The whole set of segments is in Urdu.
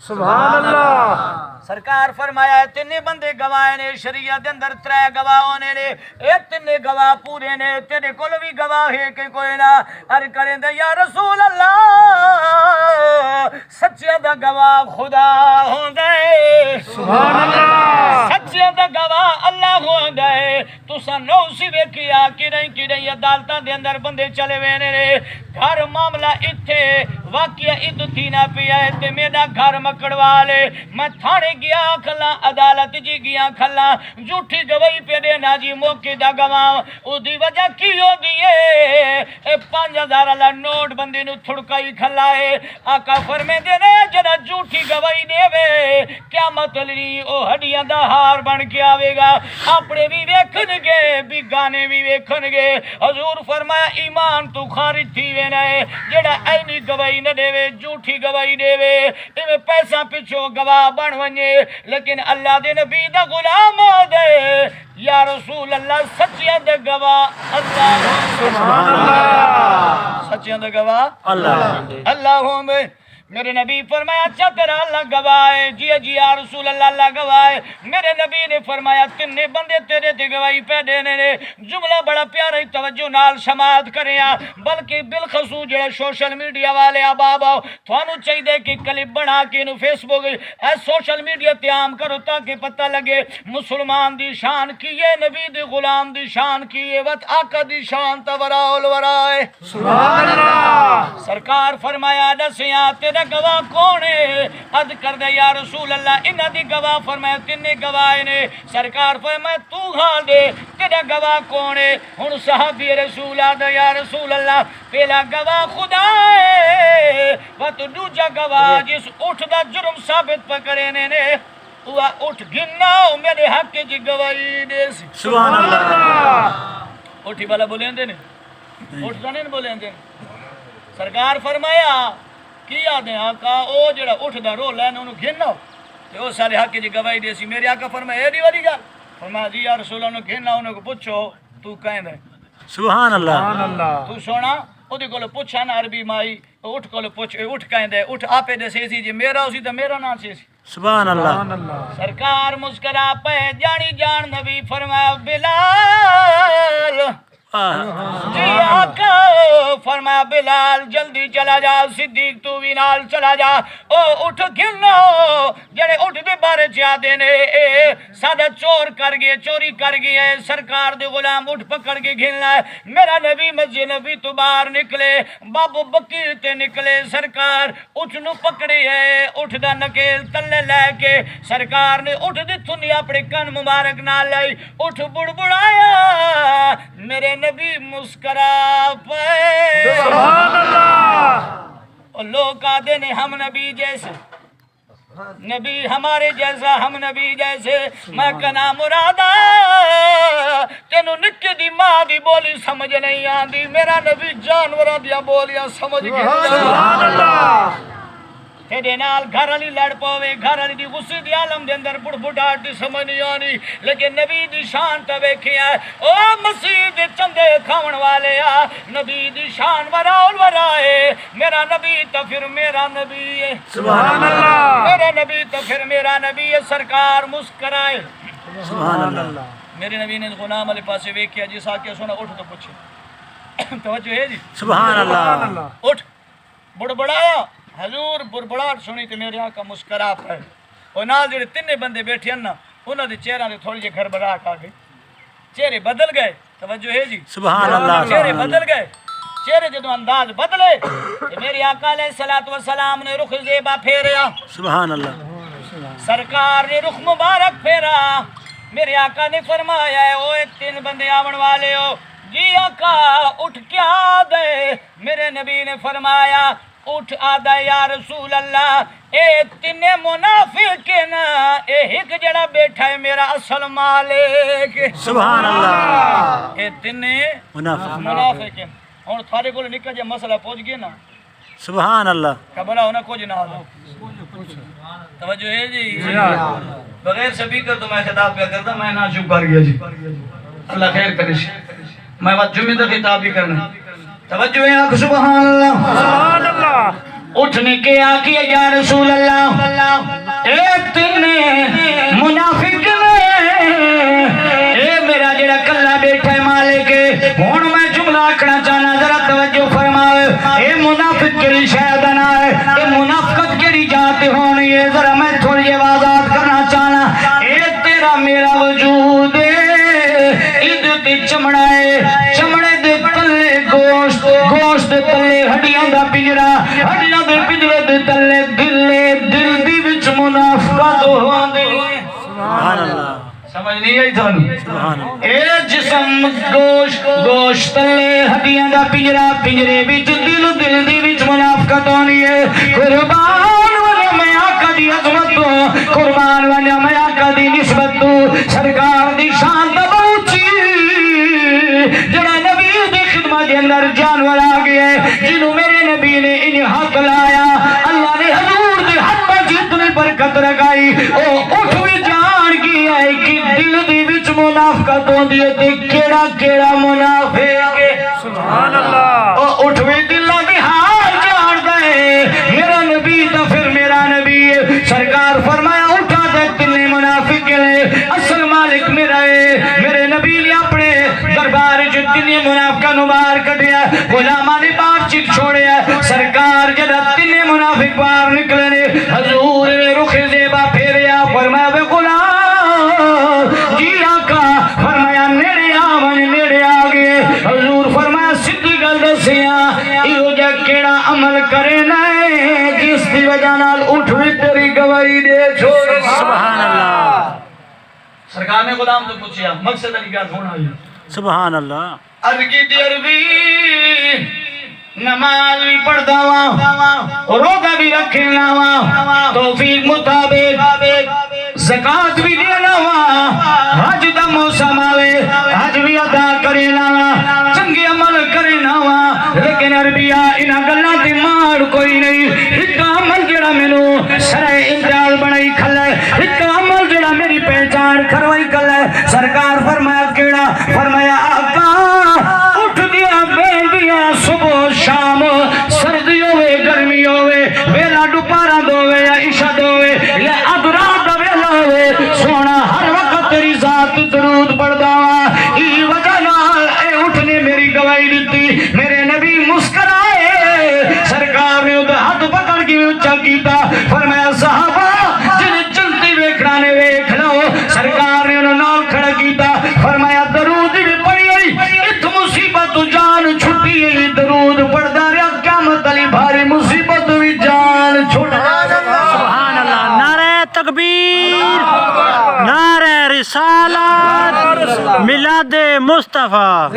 سبحان اللہ۔ سرکار فرمایا ہے تینے بندے گواہ نے شریعت دے اندر ترے گواہ ہونے نے، اے تینے گواہ پورے نے، تیرے کول بھی گواہ ہے کہ کوئی نہ؟ ہر کریں دے یا رسول اللہ سچے دا گواہ خدا ہوندا ہے، سبحان اللہ۔ سچے دا گواہ اللہ ہوندا ہے۔ تساں نو سی ویکھیا کدیں عدالتاں دے اندر بندے چلے وینے نے، گھر معاملہ ایتھے واقعہ ادو تھی نہ پیا ہے تے میرا گھر مکڑوا لے، میں تھانے گیا کھلا عدالت جی گیا کھلا جھوٹی گواہی پہ دینا جی موقع دا گواہ او دی وجہ کی ہو دیئے اے 5000 والا نوٹ بندے نو تھڑکائی کھلا ہے۔ آقا فرمے دینے جڑا جھوٹی گواہی دے وے قیامت لی او ہڈیاں دا ہار بن کے آوے گا، اپنے بھی ویکھن گے بھی گانے بھی ویکھن گے۔ حضور فرمایا ایمان تو خارج تھی وے نہ جڑا اینی گواہی نہ دے وے جھوٹی گواہی دے وے ایویں پیسہ پچھو گواہ بن ونجے، لیکن اللہ دے نبی دا غلام ہو دے یا رسول اللہ سچیاں دے گواہ اللہ، سبحان اللہ۔ سچیاں دے گواہ اللہ اللہ ہوں میں۔ میرے نبی فرمایا اچھا تیرا اللہ گواہ ہے؟ جی جی یا رسول اللہ اللہ گواہ ہے۔ میرے نبی نے فرمایا تینے بندے تیرے تے گواہی پہ دینے نے۔ جملہ بڑا پیارا ہی توجہ نال سماعت کریں بلکہ بالخصوص جڑے سوشل میڈیا والے آباب آؤ تھانوں چاہیے کہ کلپ بنا کے انہوں فیس بک سوشل میڈیا تے عام کرو تاکہ پتہ لگے مسلمان دی شان کی ہے، نبی دی غلام دی شان کی ہے، وقت آقا دی شان تورا الورائے، سبحان اللہ۔ سرکار فرمایا دسیاں تیرا گواہ کون ہے؟ عرض کر دے یا رسول اللہ انہاں دی گواہ فرمایا تینے گواہ نے۔ سرکار فرمایا تو حال دے تیرا گواہ کون ہے؟ ہن صحابی رسول آدھا یا رسول اللہ پہلا گواہ خدا ہے و تو دوجا گواہ جس اٹھ دا جرم ثابت پکڑے نے وہ اٹھ گننا میرے حق کی گواہی دے سی۔ سبحان اللہ۔ اٹھی والا بولیں دے نے اٹھ نہیں بولیں دے۔ سرکار فرمایا کی آدھے آقا او جڑا اٹھ دا رول ہے انہوں گھننا ہو تے او سارے حق کی گواہی دے سی۔ میرے آقا فرمایا ایڈی والی گل؟ فرمایا جی یا رسول اللہ گھننا انہوں کو پوچھو تو کہیں دے سبحان اللہ۔ تو سونا او دی کولو پوچھا نا عربی مائی اٹھ کولو پوچھ اٹھ کہیں دے اٹھ آپے دے سی جی میرا اسی تے میرا نام سی۔ سبحان اللہ۔ سرکار مسکرا پہ جانی جان نبی فرمایا بلال جی آقا فرمایا بلال جلدی چلا جا، صدیق تو بھی نال چلا جا، او اٹھ گھنو جڑے اٹھ دے بارے چاہ دینے سادہ چور کر گئے چوری کر گئے سرکار دے غلام اٹھ پکڑ کے گھننا ہے۔ میرا نبی مسجد نبی تو باہر نکلے بابو بکیر تے نکلے سرکار اٹھ نو پکڑے ہے اٹھ دا نکیل تلے لے کے سرکار نے اٹھ دی تھنی اپنے کن مبارک نہ لائی اٹھ بڑبڑایا میرے نبی مسکرا پے سبحان اللہ۔ اور لوگ آدھے نے ہم نبی جیسے نبی ہمارے جیسا ہم نبی جیسے میں کنا مرادا تینو نکے دی ماں دی بولی سمجھ نہیں آندی میرا نبی جانوراں دیا بولیاں سمجھ گئے۔ سبحان اللہ۔ تیرے نال گھر والی لڑ پوے گھر والی دی غصے دی عالم دے اندر بڑبڑاہٹ دی سمجھ نہیں آنی لیکن نبی دی شان تے ویکھیا او مسیح دے چندے کھاون والے آ نبی دی شان ورا الورا ہے میرا نبی تے پھر میرا نبی ہے۔ سبحان اللہ۔ میرے نبی تے پھر میرا نبی ہے۔ سرکار مسکرائے سبحان اللہ۔ میرے نبی نے غلام والے پاسے ویکھیا جس آ کے سونا اٹھ تو پوچھے توجہ ہے جی سبحان اللہ۔ اٹھ بڑبڑایا حضور بڑبڑاہٹ سنی تے میرے آقا مسکرا پے اور نال جڑے تینے بندے بیٹھے ہیں نا انہاں دے چہرے تے تھوڑی جی گھبراہٹ آ گئی چہرے بدل گئے توجہ ہے جی سبحان اللہ۔ چہرے بدل گئے چہرے جدوں انداز بدلے تے میرے آقا علیہ الصلوۃ والسلام نے رخ زیبا پھیریا سبحان اللہ۔ سرکار نے رخ مبارک پھیرا میرے آقا نے فرمایا ہے اوے تین بندے آون والے ہو جی آقا اٹھ کیا دے میرے نبی نے فرمایا اٹھ آدھا یا رسول اللہ اے تینے منافق نا اے ایک جڑا بیٹھا ہے میرا اصل مالک سبحان اللہ۔ اے تینے منافق ہیں ہن تھارے کول نکا جے مسئلہ پہنچ گیا نا سبحان اللہ۔ قبلہ ہونا کچھ نہ ہو توجہ ہے جی بغیر سپیکر تو میں خطاب کیا کرتا میں نہ چپ کر گیا جی اللہ خیر کرے میں بات جمعے کا خطاب بھی کرنا توجہ ہے سبحان اللہ۔ سبحان اللہ۔ اٹھنے کے آکیا یا رسول اللہ آئی تھانو سبحان اللہ اے جسم گوشت تلے ہڈیاں دا پنجرا پنجرے وچ دل دل دی وچ منافقت ہونی ہے قربان وجہ میں آقا دی عظمت تو قربان وجہ میں آقا دی نسبت تو سرکار دی شان دا بہت جڑا نبی دی خدمت دے اندر جانور آ گیا ہے جنہوں میرے نبی نے انہیں حق لایا اللہ نے حضور دے حق پر جتنی برکت رکھائی او اٹھ بھی جان گیا ہے کہ دل دی وچ منافقت ہوندی ہے تے کیڑا کیڑا منافق ہے سبحان اللہ او اٹھ بھی دلاں دی حال جان دے میرا نبی تا پھر میرا نبی ہے سرکار فرمایا اٹھا دے تنے منافق ہے اصل مالک میرا ہے میرے نبی نے اپنے دربار جو تنے منافقہ نمار کٹیا غلامہ نے بات چک چھوڑیا سرکار جدہ تنے منافق باہر نکلنے حضور نے رخ زیبا پھیریا فرمایا بے غلام جی آقا فرمایا نیڑے آمن نیڑے آگئے حضور فرمایا صدی گل دسیا ایو جا کیڑا عمل کرے نائے جس دی وجہ نال اٹھ بھی تیری گواہی دے چھوڑ سبحان اللہ سرکار نے غلام تو پوچھیا مقصد علی گا ہونا ہے سبحان اللہ ارگی دیر بھی نماز بھی پڑھتا ہوا روزہ بھی رکھنا ہوا توفیق مطابق زکات بھی دینا ہوا حج دا موسم آوے حج بھی ادا کرنا ہوا چنگے عمل کرنا ہوا لیکن عربیہ انہاں گلاں تے مار کوئی نہیں ایک عمل جڑا مینوں شرع امتیاز بنائی کھلا ہے ایک عمل جڑا میری پہچان کروائی کھلا ہے سرکار فرمایا کیڑا فرمایا آقا اٹھ دیا بیندیا صبح شام سردی ہوئے گرمی ہوئے ویلا دوپہر دووے یا عشاء دووے یا ادرات دا ویلا ہوئے سونا ہر وقت تیری ذات درود پڑھدا ای وجہ نال اے اٹھ نے میری گواہی دتی میرے نبی مسکرائے سرکار نے ادھر ہاتھ پکڑ کے اونچا کیتا فرمایا صحابہ جنہیں چلتی ویکھنا نے ویکھ لو سرکار نے انہوں نال کھڑا کیتا فرمایا درود بھی پڑھی ہوئی ات مصیبت جان چھٹی ہے درود پڑھدا رہا قیامت علی بھاری مصیبت بھی جان چھٹ سبحان اللہ نعرہ تکبیر نعرہ رسالت میلاد مصطفیٰ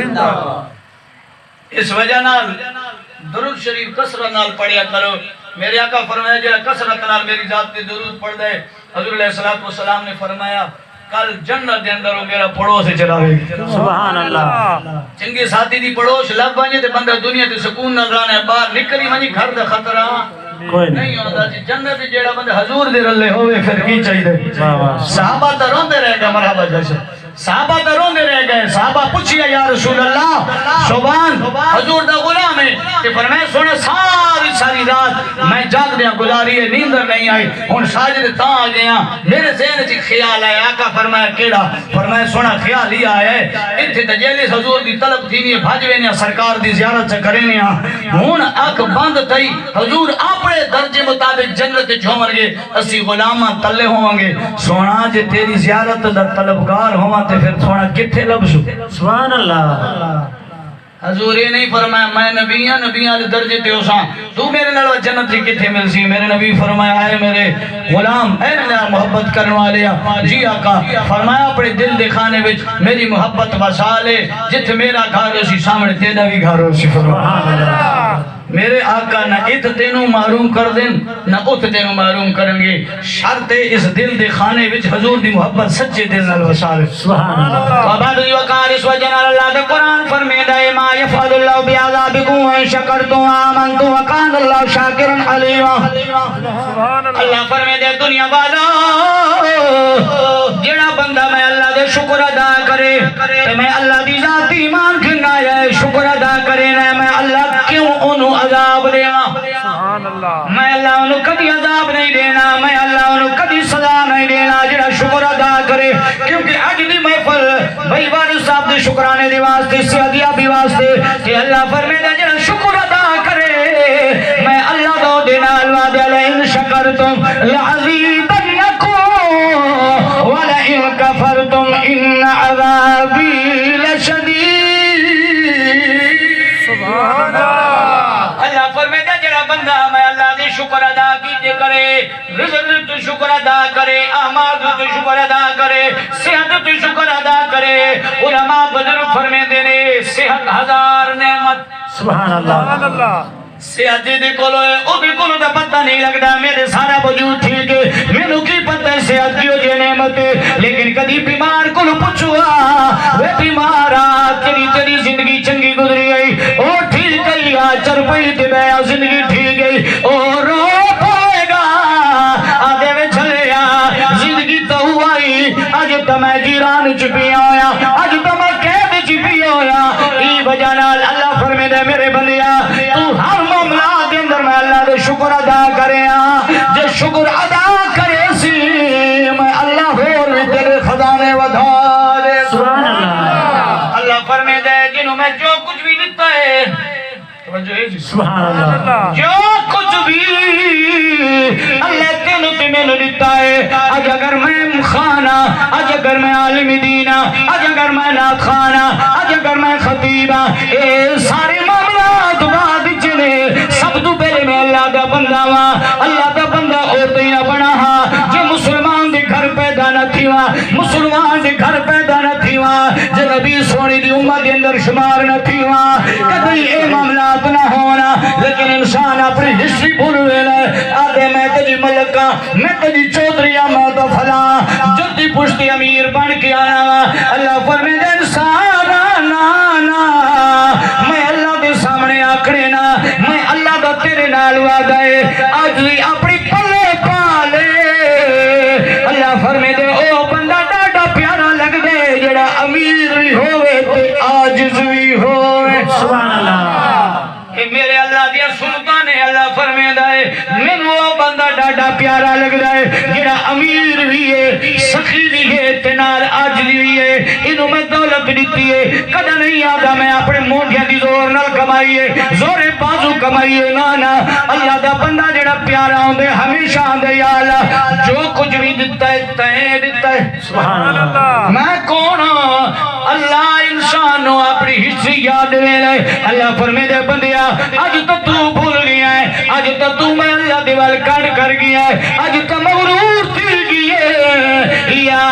اس وجہ نال درود شریف کثرت نال پڑھیا کرو میرے آقا فرمایا جا کثرت نال میری ذات تے درود پڑھ دے حضور علیہ السلام نے فرمایا کل جنت دے اندر وہ میرا پڑوس چلاوے سبحان اللہ چنگے ساتھی دی پڑوس لب ونجے تے بندہ دنیا تے سکون نال رہنا ہے باہر نکلی ونجی گھر دا خطرہ کوئی نہیں ہوندا جی جنت جیڑا بندہ حضور دے رلے ہوئے پھر کی چاہیے صحابہ تے روندے رہ گئے مرحبا جیسے صحابہ تے روندے رہ گئے صحابہ پوچھیا یا رسول اللہ شوبان حضور دا غلام ہے کہ فرمایا سونا ساری رات میں جاگ دیا گزاری ہے نیندر نہیں آئی ہن ساجد تاں آ گیا میرے ذہن وچ خیال آیا آقا فرمایا کیڑا فرمایا سونا خیال ہی آیا ہے ایتھے تجلیس حضور دی طلب تھی نہیں بھجوے نے سرکار دی زیارت سے کرے نے ہن اکھ بند تھی حضور اپنے درجے مطابق جنت وچ ہون گے اسی غلاماں تلے ہوں گے سونا جے تیری زیارت دا طلبگار ہواں تے پھر سونا کتھے لبسو سبحان اللہ حضور یہ نہیں فرمایا میں نبی ہاں نبی والے درجے تے ہوساں تو میرے نال جنت دی کتھے ملسی میرے نبی فرمایا اے میرے غلام اے میرے نال محبت کرنے والے جی آقا فرمایا اپنے دل دے خانے وچ میری محبت وسا لے جتھے میرا گھر ہوسی سامنے تیرا بھی گھر ہوسی سبحان اللہ میرے آقا نہ ات تینوں معروم کر دیں نہ ات تینوں معروم کریں گے شرط اس دل دے خانے وچ حضور دی محبت سچے دل نال وسا لے سبحان اللہ وبعد وقار اس وجہ نال اللہ دا قرآن فرمیدا ہے ما یفعل اللہ بعذابکم ان شکرتم وآمنتم وکان اللہ شاکرا علیما اللہ فرمیدا ہے دنیا والا جڑا بندہ میں اللہ دے شکر ادا کرے تے میں اللہ دی ذات ایمان کھنا ہے شکر ادا کرے نہ میں اللہ کیوں انہوں عذاب دینا میں اللہ انہوں کدی عذاب نہیں دینا میں اللہ انہوں کدی سزا نہیں دینا جڑا شکر ادا کرے کیونکہ اج دی محفل بھائی وارث صاحب دے شکرانے دی واسطے سیادیا بھی واسطے کہ اللہ فرمیدا جڑا شکر ادا کرے میں اللہ دو دینا الوعد لئن شکرتم لعزیدنکم ولئن کفرتم ان عذابی لشدید سبحان اللہ اللہ فرمیدا جڑا بندہ میں اللہ دی شکر ادا کیتے کرے، رزق تو شکر ادا کرے، اعمال تو شکر ادا کرے، صحت تو شکر ادا کرے۔ علماء بزرگ فرمیندے نے صحت ہزار نعمت، سبحان اللہ صحت دے کولو ہے او دے کولو دا پتہ نہیں لگدا میرے سارا وجود ٹھیک ہے، مینوں کی پتہ ہے صحت کیوں جے نعمت ہے، لیکن کدی بیمار کولو پوچھوا وے بیمارا تیری زندگی چنگی گزری گئی، او ٹھیک گئی آ چرپئی تے بیا زندگی ٹھیک گئی، او رو پوے گا آدھے میں چلے آ زندگی تو ہوائی اج تو میں جیران چپیا ہویا، اج تو میں قید چپیا ہویا، ای وجہ نال اللہ فرمے دے میرے بندیا تو ہر معاملات کے اندر میں اللہ دے شکر ادا کرے جے شکر ادا کرے سی میں اللہ ہور بھی تیرے خزانے ودھا دے۔ سبحان اللہ اللہ فرمے دے جنہوں میں جو کچھ بھی دیتا ہے، توجہ ہے جی، سبحان اللہ جو کچھ بھی اللہ تینوں تے میں دیتا ہے، آج اگر میں خانہ، آج اگر میں عالم دینہ، آج اگر میں نات خانہ، آج اگر میں خطیبہ، اے سارے معاملات بعد چلے سب تو پہلے میں اللہ دا بندہ ہاں، اللہ دا بندہ اور دینا بنا ہاں، جے مسلمان دے گھر پیدا نہ تھی ہاں، مسلمان دے گھر پیدا نہ تھی ہاں، جے نبی سونی دی امت دے اندر شمار نہ تھی ہاں، کبھی اے معاملات نہ ہونا، لیکن انسان اپنی ہسٹری بھول ویلا آدھے میں تجی ملکہ میں تجی چودریہ میں تو فلاں جدی پشتی امیر بن کے آنا وا، اللہ فرمے دے انسانا نانا میں اللہ دے سامنے آکڑے نا، میں اللہ دا تیرے نال وعدہ ہے آج بھی اپنی پلے پالے، اللہ فرمے دے او بندہ ڈاڈا پیارا لگ دے جڑا امیر بھی ہوئے تے عاجز بھی ہوئے۔ سبحان اللہ کہ میرے اللہ دیا سلطان ہے، اللہ فرمے دائے میں وہ بندہ ڈاڈا پیارا لگ دائے جڑا امیر بھی ہے، سخی بھی ہے، تنال آجلی بھی ہے، انہوں میں دولت دیتی ہے، کدھا نہیں آدھا میں اپنے موٹیاں دی زور نل کمائیے، زور بازو کمائیے، نانا اللہ دا بندہ جڑا پیارا ہوں دے ہمیشہ ہوں دے یا اللہ جو کچھ بھی دیتا ہے تہیں دیتا ہے۔ سبحان اللہ میں کون ہوں؟ اللہ انسانوں اپنی حصی یاد لے لے، اللہ فرمے دے بندیا آج تو بھول گیا ہے، آج تو میں اللہ دیوال کٹ کر گیا ہے، آج تو مغرور تھی گئے یا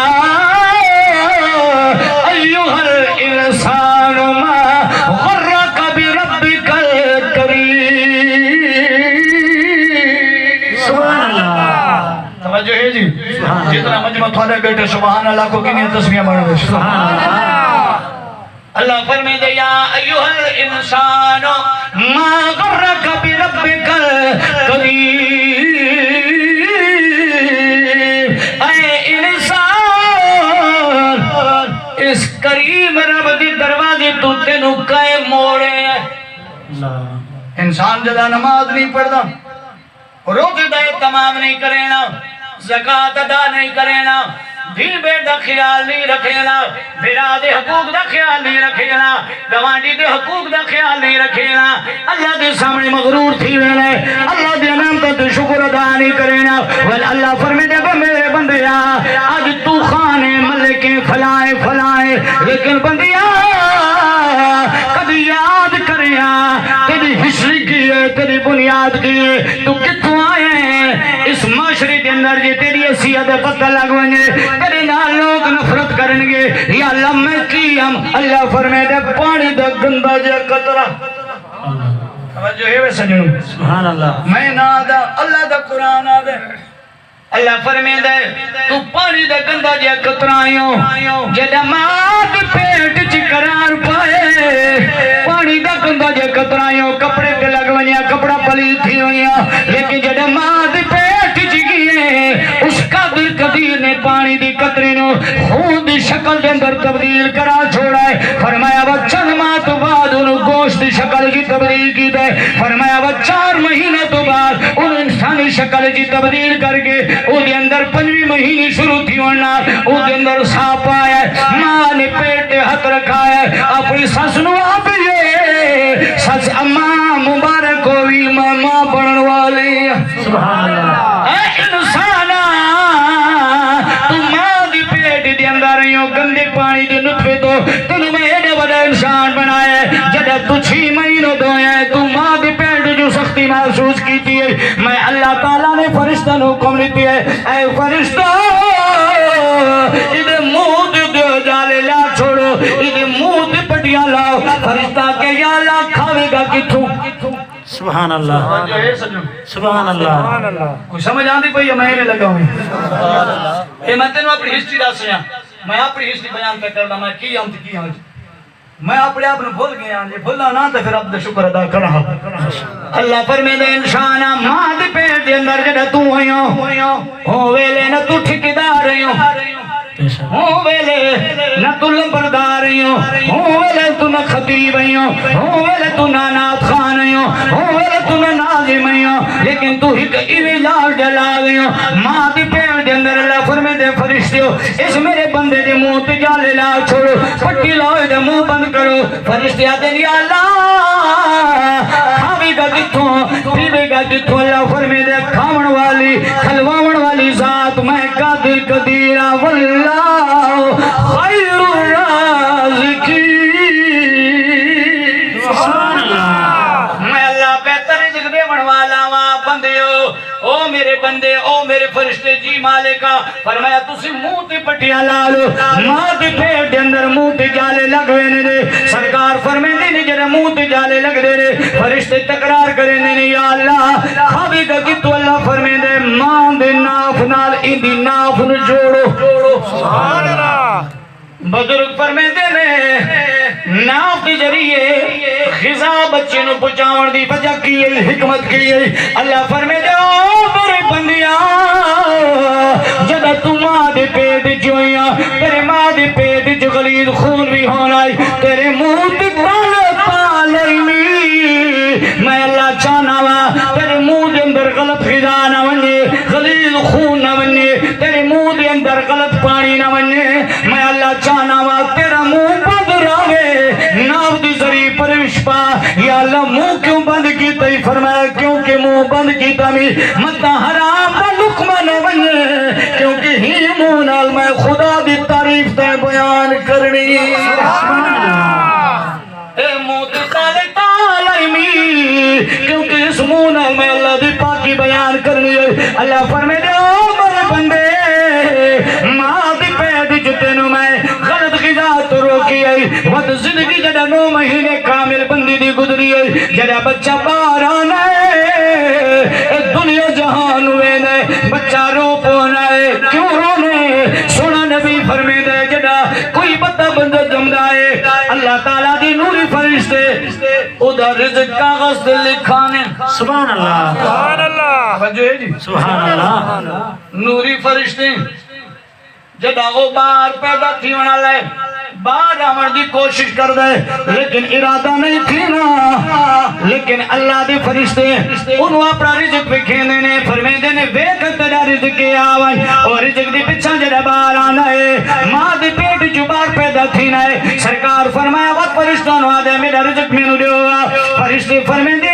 ایوہ الانسان ما غرک بربک الکریم۔ سبحان اللہ توجہ ہے جی، سبحان اللہ جتنا مجمع تھوڑے بیٹے سبحان اللہ کو کنی تسمیہ بڑھ گئے۔ سبحان اللہ اللہ فرمائے دے یا ایوہ الانسان ما غرک بربک الکریم، اے انسان اس کریم رب دی دروازے تو تینوں کئے موڑے ہیں۔ اللہ انسان جدا نماز نہیں پڑھتا، روزے دے تمام نہیں کرینا، زکاة ادا نہیں کرینا، دل بیٹ دا خیال نہیں رکھینا، بھرا دے حقوق دا خیال نہیں رکھینا، گوانڈی دے حقوق دا خیال نہیں رکھینا، اللہ دے سامنے مغرور تھی ویلے، اللہ دے نام کا تو شکر ادا نہیں کرینا، ویل اللہ فرمے دے میرے بندیا آج تو خانے ملکیں فلائے فلائے، لیکن بندیا کبھی یاد کریا تیری ہسٹری کی ہے، تیری بنیاد کی ہے، تو کتوں آئے ہیں اس معاشرے کے اندر جے تیری حیثیت پتہ لگویں گے، تیرے نال لوگ نفرت کریں گے، یا اللہ میں کی ہم اللہ فرمائے دے پانی دا گندہ جا قطرہ، توجہ ہے ویسا جنوں سبحان اللہ میں نہ دا اللہ دا قرآن آ دے، اللہ فرمائے دے تو پانی دا گندہ جا قطرائیوں جدہ ماد پیٹ چکرار پائے، پانی دا گندہ جا قطرائیوں کپڑے تے لگوانیاں کپڑا پلی تھی ہویاں، لیکن جدہ ماد پیٹ چکیے اس قابل قدیر نے پانی دی قطرے نو خون دی شکل دے اندر تبدیل کرا چھوڑا ہے، فرمایا وہ چند ماہ تو بعد انہوں گوشت دی شکل کی تبدیل کی دے، فرمایا وہ 4 مہینے تو بعد انہوں انسانی شکل کی تبدیل کر کے او دے اندر 5ویں مہینے شروع تھی ہونا، او دے اندر سانپ آیا ہے، ماں نے پیٹ ہاتھ رکھا ہے، اپنی سس نو آپ یہ سس اماں مبارک ہوئی ماں بڑھن والی، سبحان اللہ اے انسانا تو ماں دی پیٹ دے اندر رہیوں گندے پانی دے نطفے تو تنو میں ایڈے بڑا انسان بنایا ہے، جدہ تو 6 مہینوں دویا ہے تو ماں دی پیٹ جو سختی محسوس کی تھی میں اللہ حکم دیتی ہے اے فرشتہ ادھے منہ دے جالے لا چھوڑو ادھے منہ دے پٹیاں لاؤ فرشتہ کہ یا اللہ کھاوے گا کتھوں سبحان اللہ سبحان اللہ کوئی سمجھ آن دی پئی ہے میں لگا ہوں اے میں تینوں اپنی ہسٹری دا سیا میں اپنی ہسٹری بیان پہ کرنا میں کی ہوں کی ہوں میں اپنے آپ نے بھول گیا یہ بھولنا نہ تو پھر عبد شکر ادا کرا اللہ فرمے دے انسانا ماں دے پیٹ دے اندر جڑا تو ہویاں ہو ویلے نہ تو ٹھیکیدار ہوں ویلے نہ تو لمبردار ہوں ویلے تو نہ خطیب ہوں ویلے تو نہ نعت خان ہوں ویلے تو نہ ناظم لیکن تو ہی ایویں لال جلا گئی ماں دی پیٹ دے اندر اللہ فرمے دے فرشتیو اس میرے بندے دے منہ تے جالے لا چھوڑو پٹی لاؤ دے منہ بند کرو فرشتے آتے ہیں یا اللہ کھاوے گا کتھوں پیوے گا کتھوں اللہ فرمے دے کھاون والی کھلواون والی ذات میں قادر قدیر واللہ خیر الرازقین سبحان اللہ میں اللہ بہتر رزق دیون والا وا بندیو او میرے بندے او میرے فرشتے جی مالکا فرمایا تسی منہ تے پٹیاں لا لو ماں دے پیٹ دے اندر منہ تے جالے لگوے نے سرکار فرمیندے نے جڑا منہ تے جالے لگ دے نے فرشتے تکرار کرے نے یا اللہ کھاوے گا کتھوں اللہ فرمیندے ماں دے ناف نال ایندی ناف نو جوڑو سبحان اللہ بزرگ فرمیندے نے ناف دے ذریعے غذا بچے نو پہنچاون دی وجہ کی ہے حکمت کی ہے اللہ فرمیندے او میرے بندیاں جب تو ماں دے پیٹ جویاں تیرے ماں دے پیٹ جو غلیظ خون بھی ہونا ہے تیرے منہ تے پالی میں اللہ چاہنا وا تیرے منہ دے اندر غلط غذا نہ ونجے غلیظ خون نہ ونجے تیرے منہ دے اندر غلط پانی نہ ونجے میں اللہ چاہنا وا تیرا منہ بند رہے ناف دی ذریعے پرش پا یا اللہ منہ کیوں بند کیتا ہی فرمایا کیونکہ منہ بند کیتا میں متا حرام دا لقمہ نہ ونجے کیونکہ ہی منہ نال میں خدا دی تعریف تے بیان کرنی اے منہ تے تالے تالی کیونکہ اس منہ نال میں اللہ دی پاکی بیان کرنی ہے اللہ فرمے دے او میرے بندے ماں دی پیٹ جو تینوں میں غلط غذا تو روکی ہے وقت زندگی جڑا 9 مہینے کامل بندی دی گزری ہے جڑا بچہ باہر آنا ہے دنیا جہان ہوئے نے بچہ رو پونا ہے کیوں رونے سونا نبی فرمے دے جڑا کوئی بطہ بندہ جمدہ ہے اللہ تعالیٰ دی نوری فرشتے ادھا رزق کاغذ دے لکھانے سبحان اللہ سبحان اللہ بجو ہے جی سبحان اللہ نوری فرشتے جڑا وہ باہر پیدا تھی ہونا لے باہر آمن دی کوشش کر دے لیکن ارادہ نہیں تھی نا لیکن اللہ دے فرشتے انہوں اپنا رزق پہ کھینے نے فرمیدے نے ویکت تیرا رزق کے آوائی اور رزق دی پچھا جڑا باہر آنا ہے ماں دی پیٹ جو باہر پیدا تھی نا ہے سرکار فرمایا وقت فرشتوں نے آدھے میرا رزق میں نو دیو گا فرشتے فرمیدے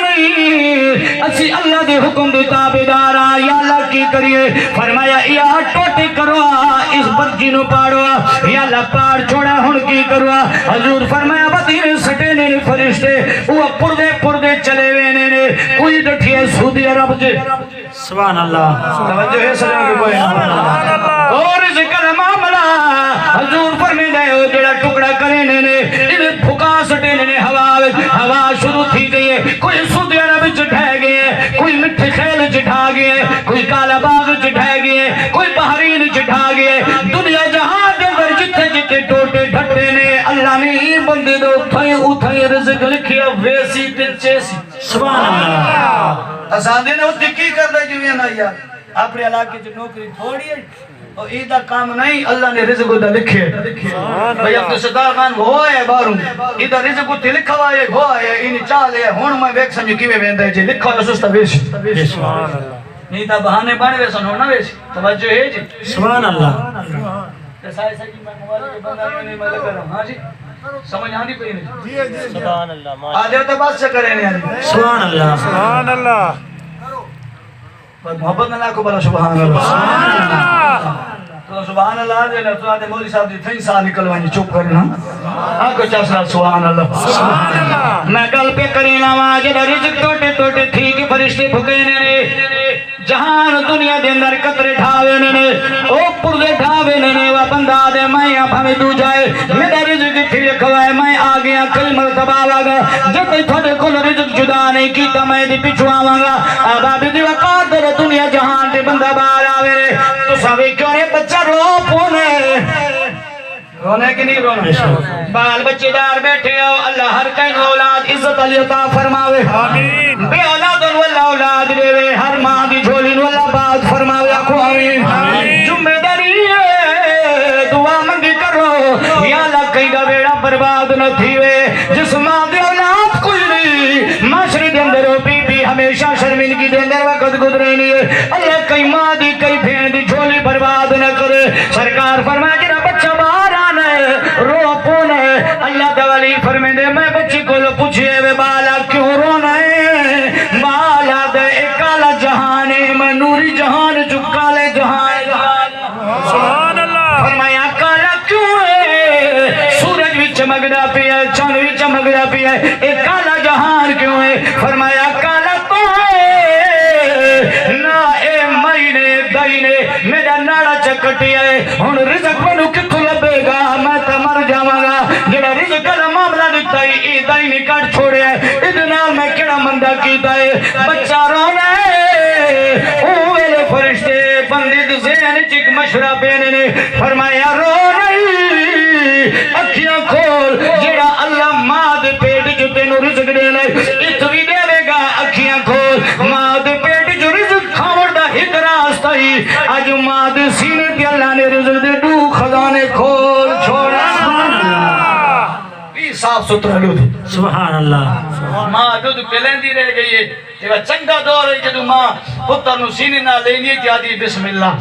نہیں اسی اللہ دے حکم دے تابدارا یا اللہ کی کریے فرمایا یا ٹوٹی کرو اس بچی نو پاڑو یا اللہ پاڑ چھوڑا ہن کی کروا حضور فرمایا بدین سٹے نے فرشتے وہ پردے چلے وینے نے کوئی ڈٹھی ہے سعودی عرب جے سبحان اللہ توجہ ہے سلام کی کوئی اور اس کا معاملہ حضور فرمیندے ہو جڑا ٹکڑا کرے نے انہیں پھکا سٹے نے ہوا شروع تھی گئی ہے کوئی سعودی عرب چٹھا گئے کوئی مٹھے خیل چٹھا گئے کوئی کالا باغ چٹھا گئے کوئی بحرین چٹھا گئے دنیا جہاں دے اندر جتھے جتھے ٹوٹے ڈھٹے نے اللہ نے ہی بندے دو اٹھائیں رزق لکھیا ویسی تے چیسی سبحان اللہ اساندے نے اس کی کر دے جویں نہ یار اپنے علاقے جو نوکری تھوڑی ہے اور ایدہ کام نہیں اللہ نے رزق دا لکھے بھئی عبد الستار خان وہ ہے باروں ایدہ رزق تے لکھا ہوا ہے وہ ہے انہیں چالے ہون میں بیک سمجھو کیوے بیندہ ہے جی لکھا ہوا سستا بیش سبحان اللہ نہیں تا بہانے بانے ویسا ہونا ویسی توجہ ہے جی سبحان اللہ رسائے سا جی میں موالے کے بندہ نہیں میں لگا رہا ہوں ہاں جی سمجھ آنی کوئی نہیں سبحان اللہ آدھے تو بات سے کرے نہیں آنی سبحان اللہ سبحان اللہ محبت اللہ کو بلا سبحان اللہ تو سبحان اللہ دے لے تو آدھے مولی صاحب دی تھئی سال نکلوانی چپ کرنا آنکو چاسنا سبحان اللہ میں گل پہ کرینا وہاں جدہ رزق ٹوٹے ٹوٹے تھی کہ فرشتے بھگے نے جہان دنیا دے اندر قطرے ٹھاوے نے او پردے ٹھاوے نے وہ بندہ دے میں بھاویں تو جائے میرا رزق پھر کھوائے میں آ گیا کئی مرتبہ آواں گا جب تھوڑے کول رزق جدا نہیں کیتا میں دی پچھو آواں گا آباد دی وقات دے دنیا جہان دے بندہ باہر آوے تو سوے کیوں نے بچہ رو پونے رونے کی نہیں رونا بال بچے دار بیٹھے ہو اللہ ہر کہیں اولاد عزت علی عطا فرماوے آمین بے اولاد اللہ اولاد دے وے ہر ماں دی جھولی نو اللہ بات فرماوے آخو آمین ذمہ داری ہے دعا منگی کرو یا اللہ کہیں دا بیڑا برباد نہ تھیوے جس ماں دی اولاد کوئی نہیں معاشرے دے اندر ہو بی بی ہمیشہ شرمندگی دے اندر وقت گزرے نہیں ہے اللہ کئی ماں دی کئی بہن دی جھولی برباد نہ کرے سرکار فرمائے کہ بچہ باہر رو پونا ہے اللہ دوالی فرمائے دے میں بچی کو پوچھئے وے بالا کیوں رونا ہے بالا دے اکالا جہان ہے میں نوری جہان چکالے جہان سبحان اللہ فرمایا کالا کیوں ہے سورج بھی چمکدا پیا ہے چاند بھی چمکدا پیا ہے اکالا جہان کیوں ہے فرمایا کالا تو ہے نہ اے مہینے دائنے میرا ناڑا چکٹی ہے ہن رزق منو کتھوں لبے گا میں تے مر جاواں گا جڑا رزق دا معاملہ دتا ہے ای دائنے کٹ چھوڑیا ہے ادے نال میں کیڑا مندا کیتا ہے بچہ رونا ہے او ویلے فرشتے بندے دے ذہن وچ ایک مشورہ پینے نے فرمایا رو نہیں اکھیاں کھول جڑا اللہ ماں دے پیٹ وچ تینوں رزق دے لے ات وی دے گا اکھیاں کھول ماں دے پیٹ وچ رزق کھاون دا ایک راستہ ہی اج ماں دے سینے تے اللہ نے رزق دے دو خزانے کھول چھوڑا بھی صاف ستھرا دودھ سبحان اللہ ماں دودھ پلیندی رہ گئی ہے یہ چنگا دور ہے جدو ماں پتر نو سینے نہ لینی تے آدی بسم اللہ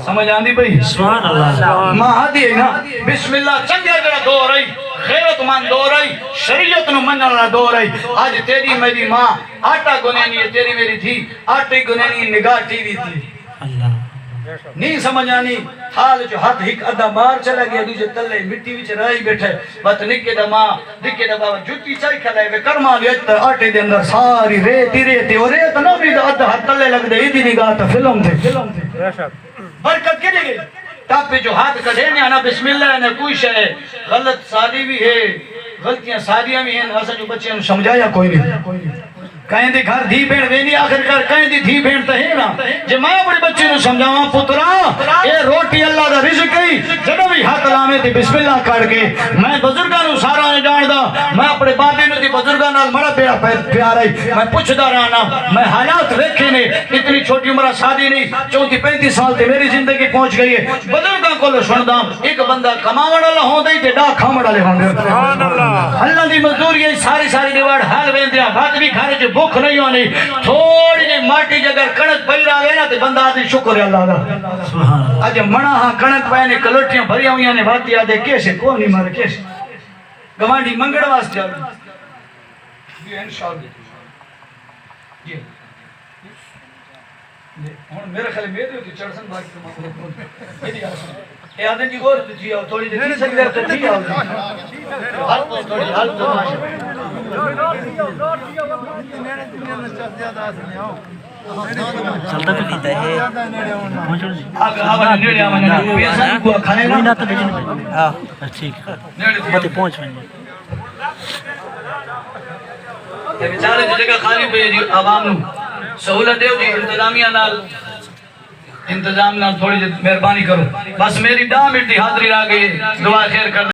سمجھ آندی بھئی سبحان اللہ ماں آدھی ہے نا بسم اللہ چنگا جڑا دور ہے خیرت مند دور ہے شریعت نو منن والا دور ہے آج تیری میری ماں آٹا گنینی ہے تیری میری تھی آٹے گنینی نگاہ ٹی وی تھی اللہ نہیں سمجھ آنی حال جو ہاتھ ہک ادھا باہر چلا گیا دوجہ تلے مٹی وچ رائی بیٹھے بات نکے دا ماں نکے دا بابا جوتی چائی کھلائے وے کرما لیتا آٹے دے اندر ساری ریتی ریتی اور ریت نہ بھی دا ادھا ہاتھ تلے لگ دے ایدی نگاہ تا فلم تھے برکت کے لئے تاپے جو ہاتھ کڑھے نے آنا بسم اللہ نے کوئی شے غلط سادی بھی ہے غلطیاں سادیاں بھی ہیں ایسا جو بچے نے سمجھایا کوئی نہیں کہیں دی گھر دھی بین وینی آخر کر کہیں دی دھی بین تو ہے نا جے میں اپنے بچے نے سمجھاواں پترا اے روٹی اللہ دا رزق ہے جدو بھی ہاتھ لاویں تے بسم اللہ کر کے میں بزرگاں نو سارا نہیں جاندا میں اپنے بابے نو تے بزرگاں نال بڑا پیار ہے میں پوچھدا رہنا میں حالات ویکھے نے اتنی چھوٹی عمر شادی نہیں 34-35 سال تے میری زندگی پہنچ گئی ہے بزرگاں کول سندا ایک بندہ کماون والا ہوندا ہی تے ڈا کھاون والے ہوندے سبحان اللہ اللہ دی مزدوری ہے ساری دیواڑ حال ویندیا بات بھی کھانے جو بھوک نہیں ہونی تھوڑی جی ماٹی جگر کنک پئی رہے نا تے بندہ آدھی شکر ہے اللہ دا سبحان اللہ اج منا ہاں کنک پائے نے کلوٹیاں بھریاں ہوئیاں نے بھاتی آدھے کیسے کون نہیں مارے کیسے گوانڈی منگڑ واسطے آدھے جی انشاءاللہ جی ہون میرے خیال میرے ہوتی چڑسن باقی کمان میری آسان اے آدھے جی اور تھی آؤ تھوڑی جی سکتے ہیں تو تھی آؤ حال تو تھوڑی حال تو ماشا چلتا تو پیتا ہے آگا نیڑے آمانے پیسا کو کھانے کوئی نہ نا تو بجن ہاں ٹھیک ہے بہت پہنچ میں بیچارے جو جگہ خالی پہ جی عوام نو سہولت دیو جی انتظامیہ نال انتظام نال تھوڑی مہربانی کرو بس میری 10 منٹ دی حاضری آ گئی دعا خیر کر